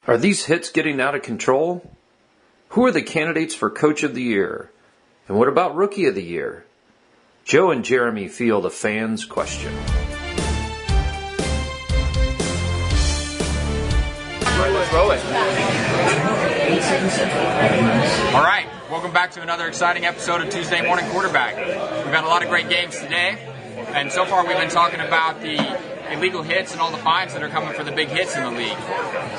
Are these hits getting out of control? Who are the candidates for Coach of the Year? And what about Rookie of the Year? Joe and Jeremy field a fan's question. Throw it. All right, welcome back to another exciting episode of Tuesday Morning Quarterback. We've had a lot of great games today, and so far we've been talking about the illegal hits and all the fines that are coming for the big hits in the league.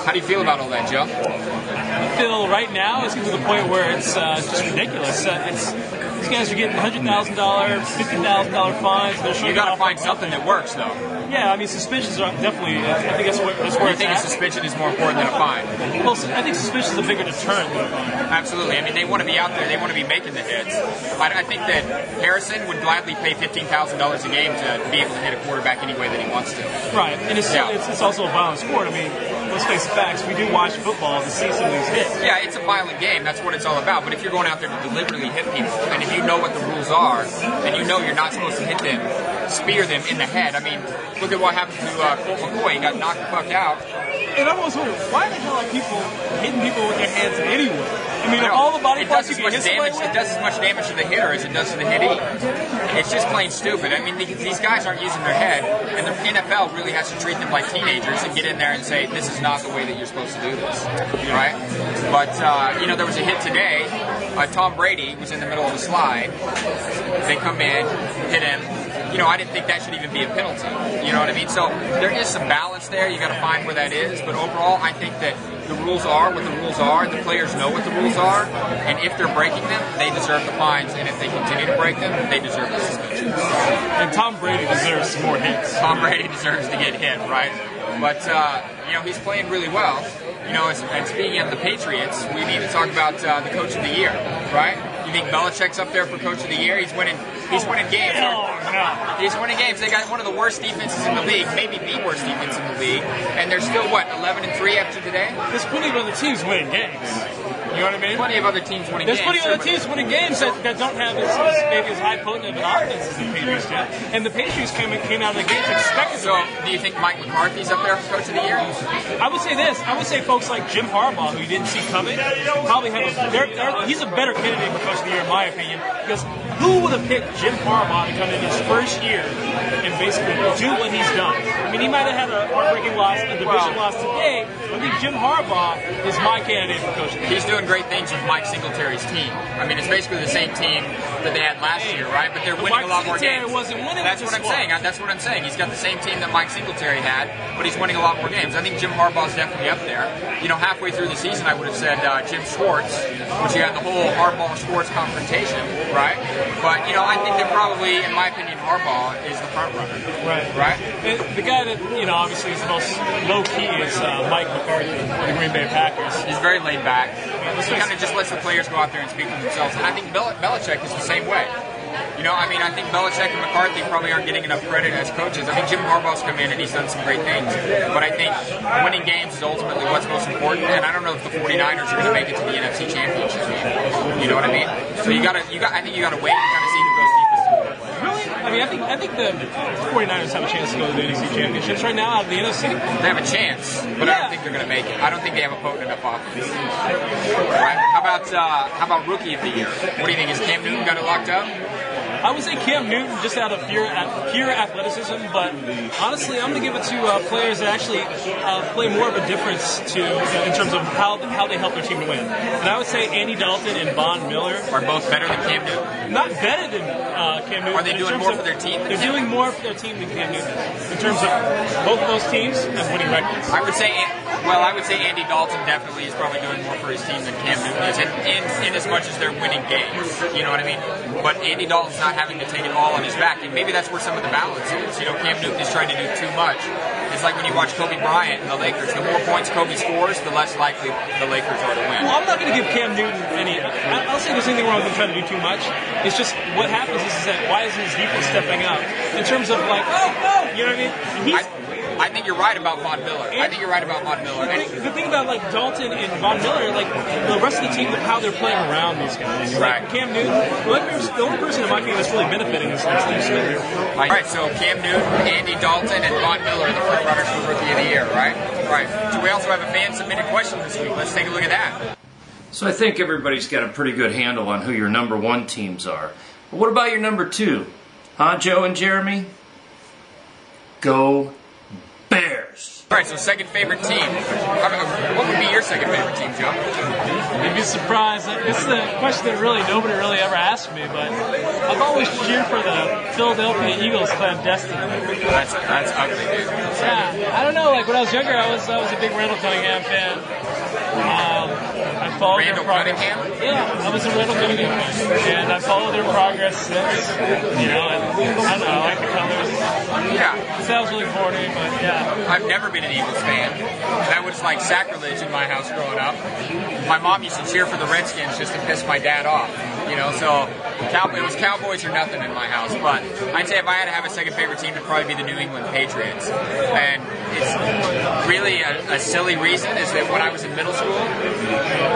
How do you feel about all that, Joe? I feel right now it's getting to the point where it's just ridiculous. These guys are getting $100,000, $50,000 fines. You got to find something that works, though. Yeah, I mean, suspensions are definitely, I think that's where it's at. You think a suspension is more important than a fine? Well, I think suspension is a bigger deterrent than a fine. Absolutely. I mean, they want to be out there. They want to be making the hits. I think that Harrison would gladly pay $15,000 a game to be able to hit a quarterback any way that he wants to. Right, and it's also a violent sport. I mean, let's face the facts. We do watch football to see some of these hits. Yeah, it's a violent game. That's what it's all about. But if you're going out there to deliberately hit people, and if you know what the rules are, and you know you're not supposed to hit them, spear them in the head. I mean, look at what happened to Colt McCoy. He got knocked the fuck out. And I'm always wondering, why the hell are people hitting people with their hands anyway? I mean, all the body parts you can hit somebody with? It does as much damage to the hitter as it does to the hittee. It's just plain stupid. I mean, these guys aren't using their head, and the NFL really has to treat them like teenagers and get in there and say, this is not the way that you're supposed to do this, right? But, there was a hit today. Tom Brady was in the middle of a slide. They come in, hit him. I didn't think that should even be a penalty. You know what I mean? So there is some balance there. You got to find where that is. But overall, I think that the rules are what the rules are. The players know what the rules are. And if they're breaking them, they deserve the fines. And if they continue to break them, they deserve the suspensions. And Tom Brady deserves some more hits. Tom Brady deserves to get hit, right? But, he's playing really well. And speaking of the Patriots, we need to talk about the Coach of the Year, right? You think Belichick's up there for Coach of the Year? He's winning games. He's winning games. They got one of the worst defenses in the league, maybe the worst defense in the league, and they're still 11-3 after today. There's plenty of other teams winning games. You know what I mean? Plenty of other teams winning games. There's plenty of other teams winning games that don't have maybe as high potent of an offense as the Patriots did. And the Patriots came out of the games expected. So, do you think Mike McCarthy's up there for Coach of the Year? I would say this. I would say folks like Jim Harbaugh, who you didn't see coming, probably have he's a better candidate for Coach of the Year, in my opinion, because who would have picked Jim Harbaugh to come in his first year and basically do what he's done? I mean, he might have had a heartbreaking loss, a division loss today, but I think Jim Harbaugh is my candidate for Coach of the Year. He's doing great things with Mike Singletary's team. I mean, it's basically the same team that they had last year, right? But they're winning a lot more games. That's what I'm saying. That's what I'm saying. He's got the same team that Mike Singletary had, but he's winning a lot more games. I think Jim Harbaugh's definitely up there. Halfway through the season, I would have said Jim Schwartz, which you had the whole Harbaugh-Schwartz confrontation, right? But, I think that probably, in my opinion, Harbaugh is the front runner. Right? And the guy that, obviously is the most low-key is Mike McCarthy of the Green Bay Packers. He's very laid back. He kind of just lets the players go out there and speak for themselves. And I think Belichick is the same way. I think Belichick and McCarthy probably aren't getting enough credit as coaches. I think Jim Harbaugh's come in and he's done some great things. But I think winning games is ultimately what's most important. And I don't know if the 49ers are going to make it to the NFC Championship game. You know what I mean? So I think you got to wait and kind of see who goes deepest. Really? I mean, I think the 49ers have a chance to go to the NFC Championships right now out of the NFC. They have a chance, but I don't think they're going to make it. I don't think they have a potent enough offense. Right? How about Rookie of the Year? What do you think? Has Cam Newton got it locked up? I would say Cam Newton just out of pure athleticism, but honestly, I'm going to give it to players that actually play more of a difference in terms of how they help their team to win. And I would say Andy Dalton and Von Miller are both better than Cam Newton. Not better than Cam Newton. Are they doing more for their team? They're doing more for their team than Cam Newton in terms of both of those teams and winning records. I would say Andy Dalton definitely is probably doing more for his team than Cam Newton is, in as much as they're winning games. You know what I mean? But Andy Dalton's not having to take it all on his back, and maybe that's where some of the balance is. Cam Newton is trying to do too much. It's like when you watch Kobe Bryant and the Lakers. The more points Kobe scores, the less likely the Lakers are to win. Well, I'm not going to give Cam Newton any. I don't think there's anything wrong with him trying to do too much. It's just what happens is that why isn't his defense stepping up in terms of like, you know what I mean? I think you're right about Von Miller. The thing about like Dalton and Von Miller, like the rest of the team, how they're playing around these guys. Right. Like Cam Newton, the only person in my opinion that's really benefiting is Steve Smith. All right, so Cam Newton, Andy Dalton, and Von Miller are the front runners for Rookie of the Year, right? Right. we also have a fan-submitted question this week. Let's take a look at that. So I think everybody's got a pretty good handle on who your number 1 teams are. But what about your number 2? Huh, Joe and Jeremy? Go Bears! All right, so second favorite team. What would be your second favorite team, Joe? You'd be surprised. This is a question that nobody really ever asked me, but I've always cheered for the Philadelphia Eagles clandestine. That's ugly, dude. Yeah, I don't know. Like when I was younger, I was a big Randall Cunningham fan. I followed Randall their progress. Cunningham? Yeah, I was a Randall Cunningham fan, and I followed their progress since. You know, and I don't know, I like the colors. Yeah. It sounds really corny, but yeah. I've never been an Eagles fan. That was like sacrilege in my house growing up. My mom used to cheer for the Redskins just to piss my dad off. You know, so it was Cowboys or nothing in my house. But I'd say if I had to have a second favorite team, it'd probably be the New England Patriots. And it's really a silly reason is that when I was in middle school,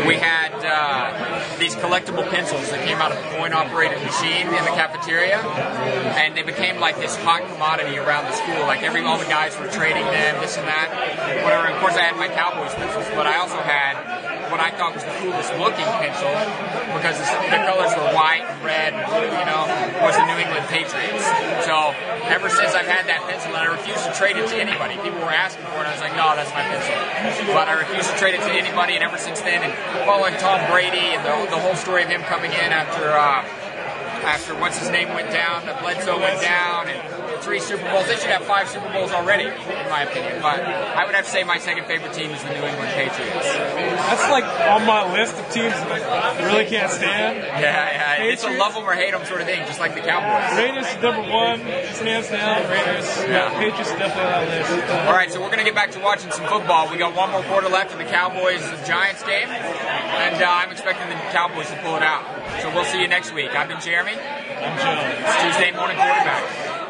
we had these collectible pencils that came out of a coin-operated machine in the cafeteria, and they became like this hot commodity around the school. Like all the guys were trading them, this and that, whatever. Of course, I had my Cowboys pencils, but I also had what I thought was the coolest looking pencil, because the colors were white and red and blue, you know, was the New England Patriots. So ever since I've had that pencil, and I refused to trade it to anybody. People were asking for it, and I was like, no, that's my pencil. But I refused to trade it to anybody, and ever since then, and following Tom Brady and the whole story of him coming in after what's his name went down, Bledsoe went down, and 3 Super Bowls. They should have 5 Super Bowls already, in my opinion. But I would have to say my second favorite team is the New England Patriots. That's like on my list of teams that I really can't stand. Yeah. It's a love them or hate them sort of thing, just like the Cowboys. Raiders is number 1, just hands down. Raiders. Yeah. Patriots is definitely on that list. All right, so we're going to get back to watching some football. We got 1 more quarter left in the Cowboys-Giants game, and I'm expecting the Cowboys to pull it out. So we'll see you next week. I've been Jeremy. I'm Joe. It's Tuesday Morning Quarterback.